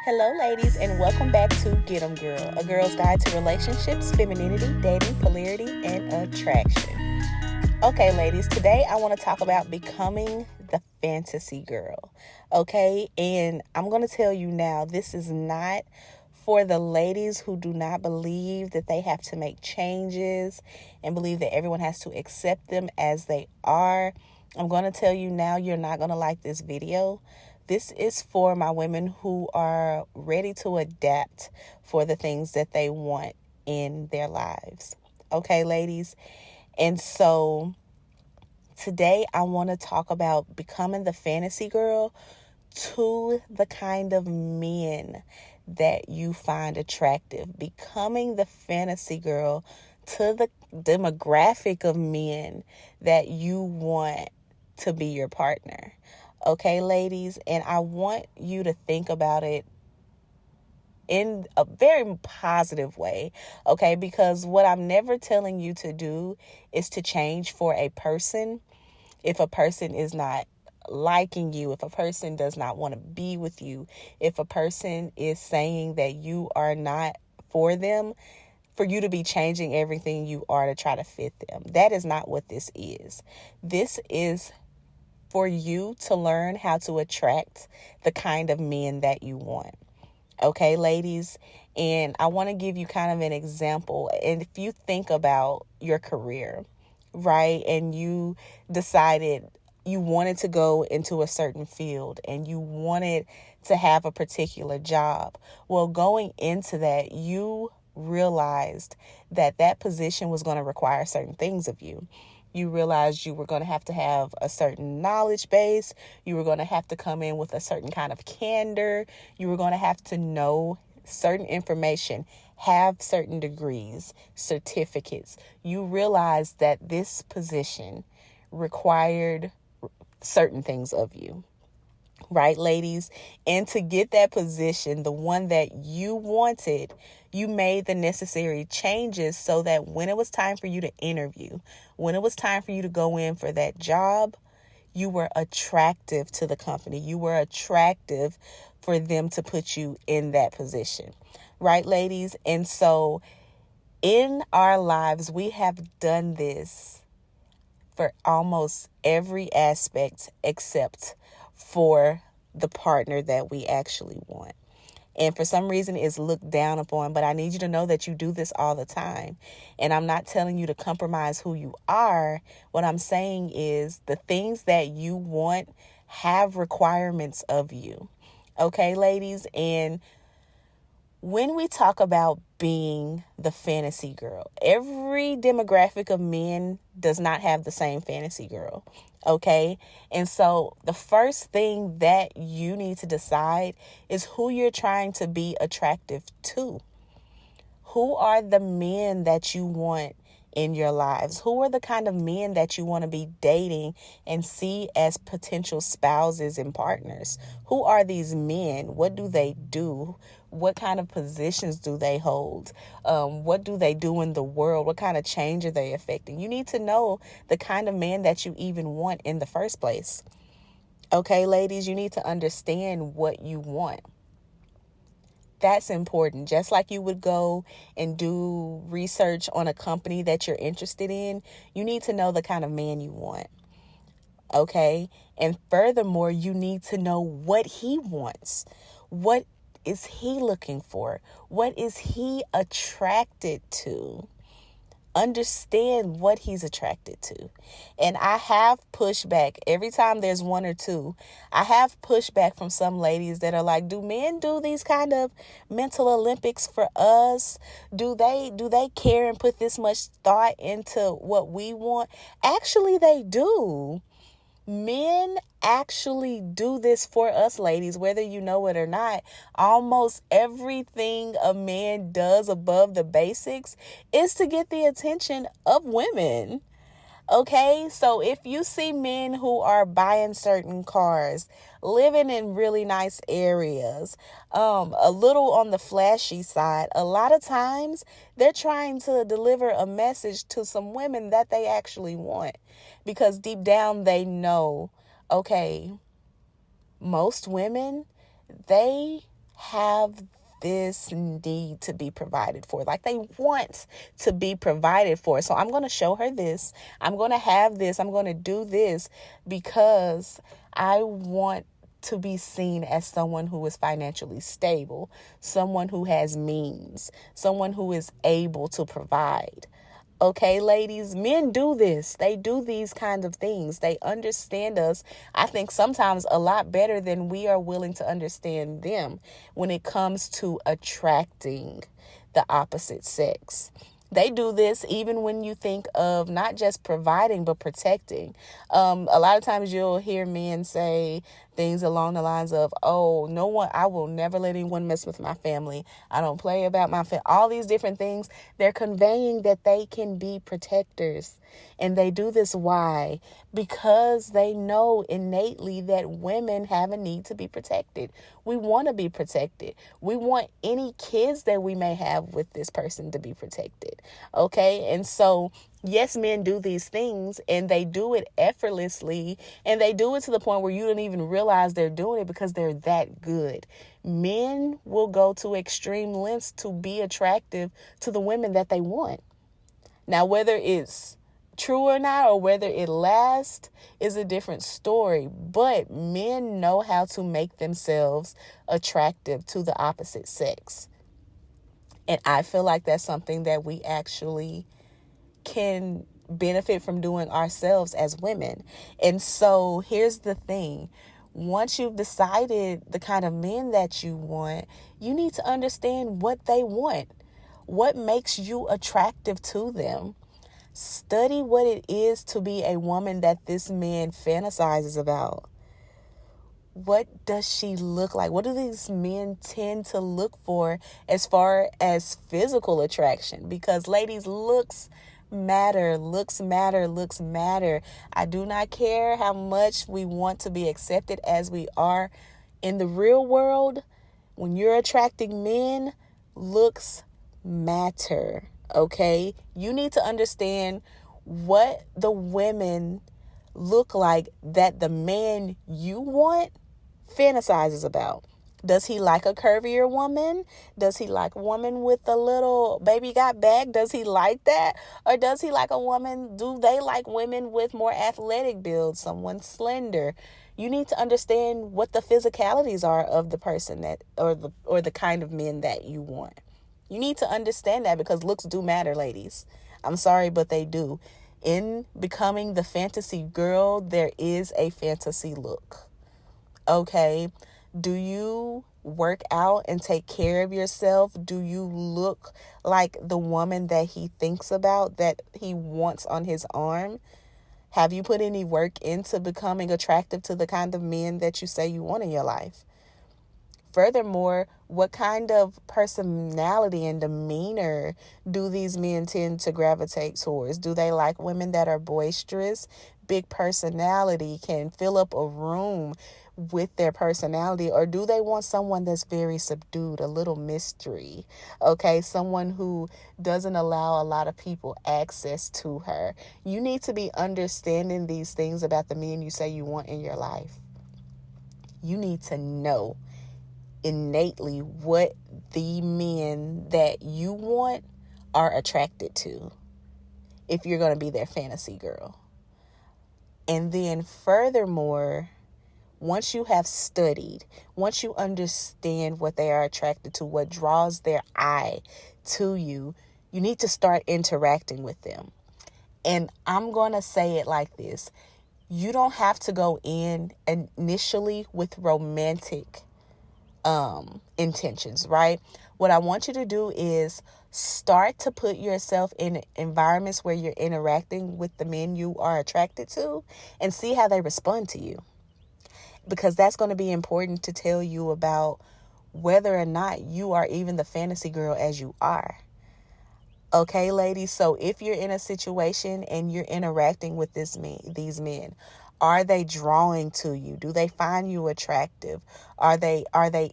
Hello, ladies, and welcome back to Get 'em Girl, a girl's guide to relationships, femininity, dating, polarity, and attraction. Okay, ladies, today I want to talk about becoming the fantasy girl. Okay, and I'm going to tell you now, this is not for the ladies who do not believe that they have to make changes and believe that everyone has to accept them as they are. I'm going to tell you now, you're not going to like this video. This is for my women who are ready to adapt for the things that they want in their lives. Okay, ladies? And so today I want to talk about becoming the fantasy girl to the kind of men that you find attractive. Becoming the fantasy girl to the demographic of men that you want to be your partner. Okay, ladies, and I want you to think about it in a very positive way, okay? Because what I'm never telling you to do is to change for a person. If a person is not liking you, if a person does not want to be with you, if a person is saying that you are not for them, for you to be changing everything you are to try to fit them. That is not what this is. This is for you to learn how to attract the kind of men that you want. Okay, ladies? And I want to give you kind of an example. And if you think about your career, right, and you decided you wanted to go into a certain field and you wanted to have a particular job, well, going into that, you realized that that position was going to require certain things of you. You realized you were going to have a certain knowledge base. You were going to have to come in with a certain kind of candor. You were going to have to know certain information, have certain degrees, certificates. You realized that this position required certain things of you. Right, ladies? And to get that position, the one that you wanted, you made the necessary changes so that when it was time for you to interview, when it was time for you to go in for that job, you were attractive to the company. You were attractive for them to put you in that position. Right, ladies? And so in our lives, we have done this for almost every aspect except for the partner that we actually want. And for some reason it's looked down upon, but I need you to know that you do this all the time. And I'm not telling you to compromise who you are. What I'm saying is the things that you want have requirements of you. Okay, ladies? And when we talk about being the fantasy girl, every demographic of men does not have the same fantasy girl. Okay. And so the first thing that you need to decide is who you're trying to be attractive to. Who are the men that you want in your lives? Who are the kind of men that you want to be dating and see as potential spouses and partners? Who are these men? What do they do? What kind of positions do they hold? What do they do in the world? What kind of change are they affecting? You need to know the kind of man that you even want in the first place. Okay, ladies, you need to understand what you want. That's important. Just like you would go and do research on a company that you're interested in, you need to know the kind of man you want. Okay? And furthermore, you need to know what he wants. What is he looking for? What is he attracted to? Understand what he's attracted to. And I have pushback every time there's one or two. I have pushback from some ladies that are like, do men do these kind of mental Olympics for us? Do they care and put this much thought into what we want? Actually, they do. Men actually do this for us, ladies, whether you know it or not. Almost everything a man does above the basics is to get the attention of women. Okay, so if you see men who are buying certain cars, living in really nice areas, a little on the flashy side, a lot of times they're trying to deliver a message to some women that they actually want, because deep down they know, okay, most women, they have this need to be provided for. Like, they want to be provided for. So I'm going to show her this. I'm going to have this. I'm going to do this because I want to be seen as someone who is financially stable, someone who has means, someone who is able to provide. Okay, ladies, men do this. They do these kinds of things. They understand us, I think, sometimes a lot better than we are willing to understand them when it comes to attracting the opposite sex. They do this even when you think of not just providing, but protecting. A lot of times you'll hear men say things along the lines of, oh, I will never let anyone mess with my family. I don't play about my family. All these different things. They're conveying that they can be protectors. And they do this why? Because they know innately that women have a need to be protected. We want to be protected. We want any kids that we may have with this person to be protected. Okay? And so, yes, men do these things, and they do it effortlessly, and they do it to the point where you don't even realize they're doing it because they're that good. Men will go to extreme lengths to be attractive to the women that they want. Now, whether it's true or not, or whether it lasts, is a different story. But men know how to make themselves attractive to the opposite sex. And I feel like that's something that we actually can benefit from doing ourselves as women. And so here's the thing. Once you've decided the kind of men that you want, you need to understand what they want. What makes you attractive to them? Study what it is to be a woman that this man fantasizes about. What does she look like? What do these men tend to look for as far as physical attraction? Because, ladies, looks matter. Looks matter. Looks matter. I do not care how much we want to be accepted as we are in the real world. When you're attracting men, looks matter. Okay? You need to understand what the women look like that the man you want fantasizes about. Does he like a curvier woman? Does he like a woman with a little baby got back? Does he like that? Or does he like a woman? Do they like women with more athletic build, someone slender? You need to understand what the physicalities are of the person that, or the kind of men that you want. You need to understand that, because looks do matter, ladies. I'm sorry, but they do. In becoming the fantasy girl, there is a fantasy look. Okay? Do you work out and take care of yourself? Do you look like the woman that he thinks about, that he wants on his arm? Have you put any work into becoming attractive to the kind of men that you say you want in your life? Furthermore, what kind of personality and demeanor do these men tend to gravitate towards? Do they like women that are boisterous, big personality, can fill up a room with their personality? Or do they want someone that's very subdued, a little mystery? Okay, someone who doesn't allow a lot of people access to her. You need to be understanding these things about the men you say you want in your life. You need to know innately what the men that you want are attracted to if you're going to be their fantasy girl. And then furthermore, once you have studied, once you understand what they are attracted to, what draws their eye to you, you need to start interacting with them. And I'm going to say it like this. You don't have to go in initially with romantic intentions, right? What I want you to do is start to put yourself in environments where you're interacting with the men you are attracted to and see how they respond to you. Because that's going to be important to tell you about whether or not you are even the fantasy girl as you are. Okay, ladies? So if you're in a situation and you're interacting with these men, are they drawing to you? Do they find you attractive? Are they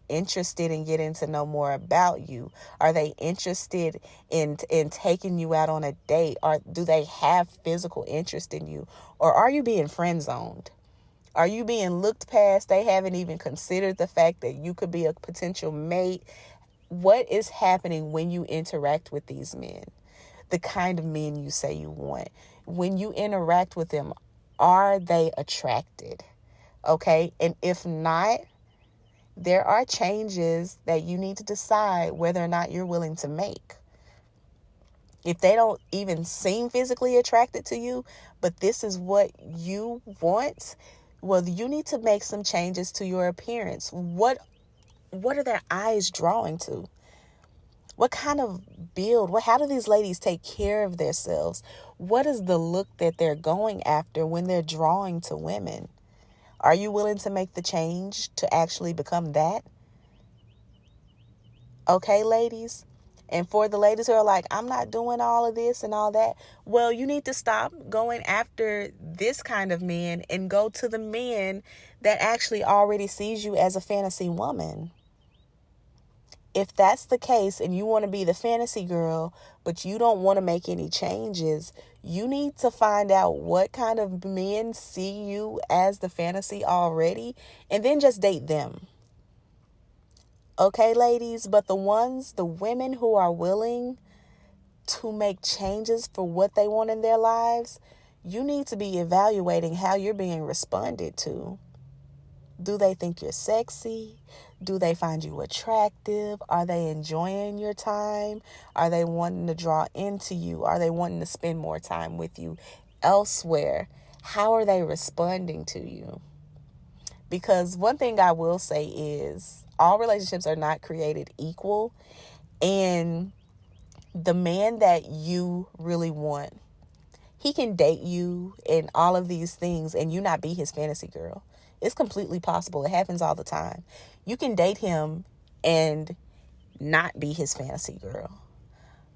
interested in getting to know more about you? Are they interested in taking you out on a date? Or do they have physical interest in you? Or are you being friend zoned? Are you being looked past? They haven't even considered the fact that you could be a potential mate. What is happening when you interact with these men? The kind of men you say you want. When you interact with them, are they attracted? Okay? And if not, there are changes that you need to decide whether or not you're willing to make. If they don't even seem physically attracted to you, but this is what you want, well, you need to make some changes to your appearance. What are their eyes drawing to? What kind of build? How do these ladies take care of themselves? What is the look that they're going after when they're drawing to women? Are you willing to make the change to actually become that? Okay, ladies? And for the ladies who are like, I'm not doing all of this and all that, well, you need to stop going after this kind of man and go to the man that actually already sees you as a fantasy woman. If that's the case and you want to be the fantasy girl, but you don't want to make any changes, you need to find out what kind of men see you as the fantasy already, and then just date them. Okay, ladies, but the women who are willing to make changes for what they want in their lives, you need to be evaluating how you're being responded to. Do they think you're sexy? Do they find you attractive? Are they enjoying your time? Are they wanting to draw into you? Are they wanting to spend more time with you elsewhere? How are they responding to you? Because one thing I will say is all relationships are not created equal. And the man that you really want, he can date you and all of these things and you not be his fantasy girl. It's completely possible. It happens all the time. You can date him and not be his fantasy girl.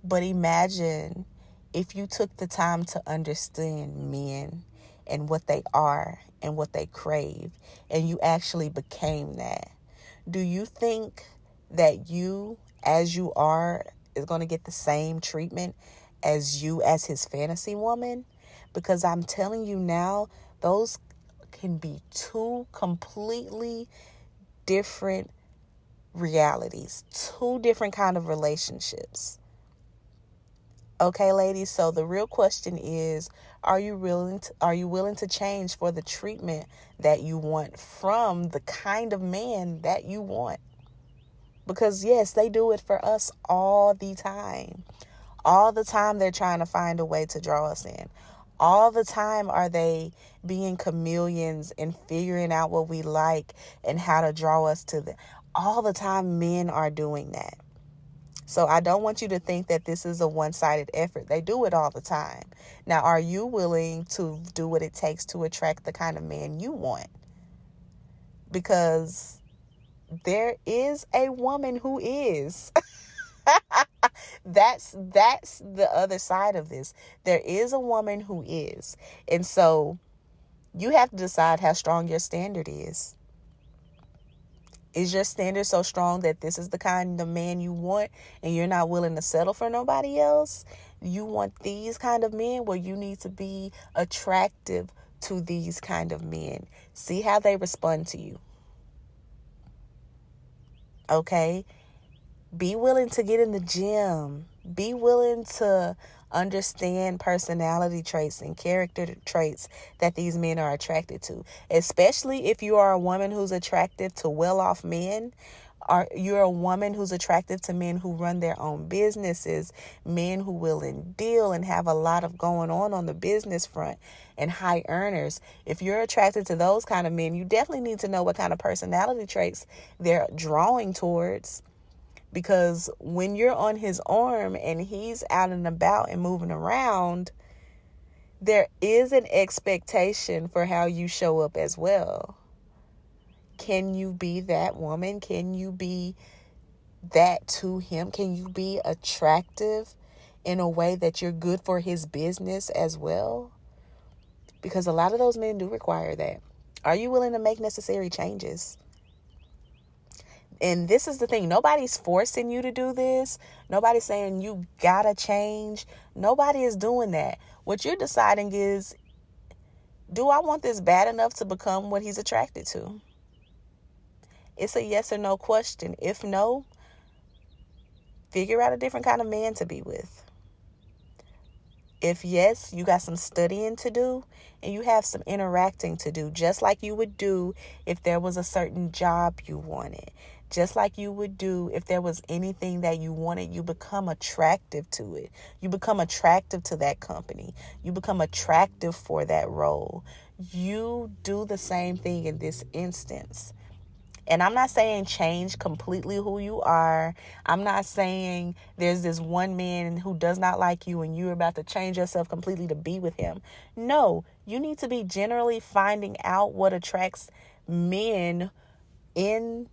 But imagine if you took the time to understand men and what they are and what they crave, and you actually became that. Do you think that you, as you are, is going to get the same treatment as you as his fantasy woman? Because I'm telling you now, those can be two completely different realities, two different kind of relationships. Okay, ladies, so the real question is, are you willing to change for the treatment that you want from the kind of man that you want? Because yes, they do it for us all the time. All the time they're trying to find a way to draw us in. All the time are they being chameleons and figuring out what we like and how to draw us to them. All the time men are doing that. So I don't want you to think that this is a one-sided effort. They do it all the time. Now, are you willing to do what it takes to attract the kind of man you want? Because there is a woman who is. That's the other side of this. There is a woman who is. And so you have to decide how strong your standard is. Is your standard so strong that this is the kind of man you want and you're not willing to settle for nobody else? You want these kind of men? Well, you need to be attractive to these kind of men. See how they respond to you. Okay? Be willing to get in the gym. Be willing to understand personality traits and character traits that these men are attracted to. Especially if you are a woman who's attractive to well-off men, or you're a woman who's attractive to men who run their own businesses, men who will deal and have a lot of going on the business front, and high earners. If you're attracted to those kind of men, you definitely need to know what kind of personality traits they're drawing towards. Because when you're on his arm and he's out and about and moving around, there is an expectation for how you show up as well. Can you be that woman? Can you be that to him? Can you be attractive in a way that you're good for his business as well? Because a lot of those men do require that. Are you willing to make necessary changes? And this is the thing. Nobody's forcing you to do this. Nobody's saying you gotta change. Nobody is doing that. What you're deciding is Do I want this bad enough to become what he's attracted to? It's a yes or no question. If no, figure out a different kind of man to be with. If yes, you got some studying to do and you have some interacting to do, just like you would do if there was a certain job you wanted. Just like you would do if there was anything that you wanted, you become attractive to it. You become attractive to that company. You become attractive for that role. You do the same thing in this instance. And I'm not saying change completely who you are. I'm not saying there's this one man who does not like you and you're about to change yourself completely to be with him. No, you need to be generally finding out what attracts men in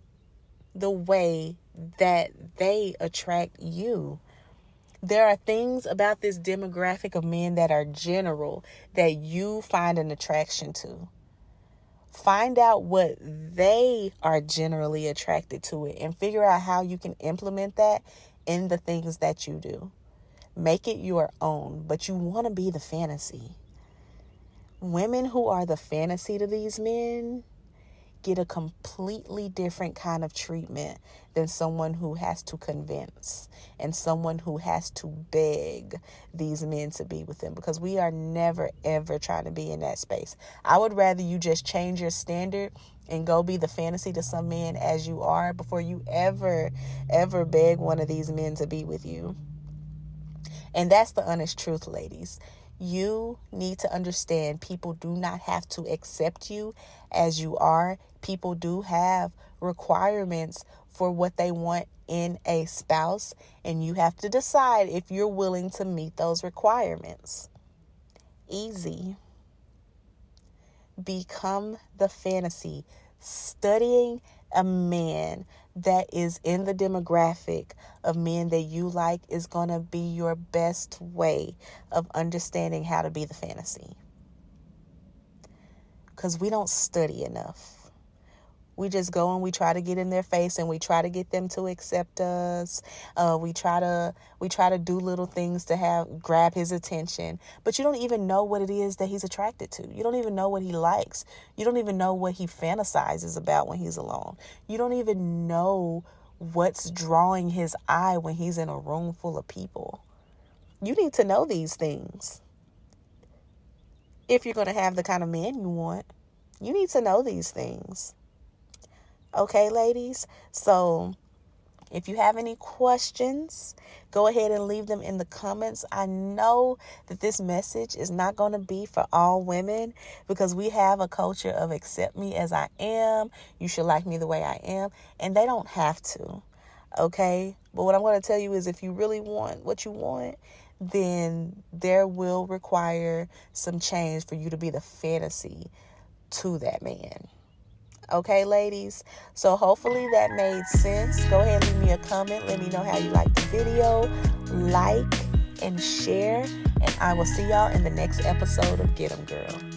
the way that they attract you. There are things about this demographic of men that are general that you find an attraction to. Find out what they are generally attracted to it and figure out how you can implement that in the things that you do. Make it your own, but you want to be the fantasy. Women who are the fantasy to these men get a completely different kind of treatment than someone who has to convince and someone who has to beg these men to be with them, because we are never, ever trying to be in that space. I would rather you just change your standard and go be the fantasy to some men as you are before you ever beg one of these men to be with you. And that's the honest truth, ladies. You need to understand people do not have to accept you as you are. People do have requirements for what they want in a spouse, and you have to decide if you're willing to meet those requirements. Easy. Become the fantasy. Studying a man that is in the demographic of men that you like is going to be your best way of understanding how to be the fantasy. Because we don't study enough. We just go and we try to get in their face and we try to get them to accept us. We try to do little things to grab his attention. But you don't even know what it is that he's attracted to. You don't even know what he likes. You don't even know what he fantasizes about when he's alone. You don't even know what's drawing his eye when he's in a room full of people. You need to know these things. If you're going to have the kind of man you want, you need to know these things. Okay, ladies? So if you have any questions, go ahead and leave them in the comments. I know that this message is not going to be for all women because we have a culture of accept me as I am. You should like me the way I am. And they don't have to. Okay? But what I'm going to tell you is if you really want what you want, then there will require some change for you to be the fantasy to that man. Okay, ladies? So hopefully that made sense. Go ahead and leave me a comment. Let me know how you liked the video. Like and share. And I will see y'all in the next episode of Get 'em Girl.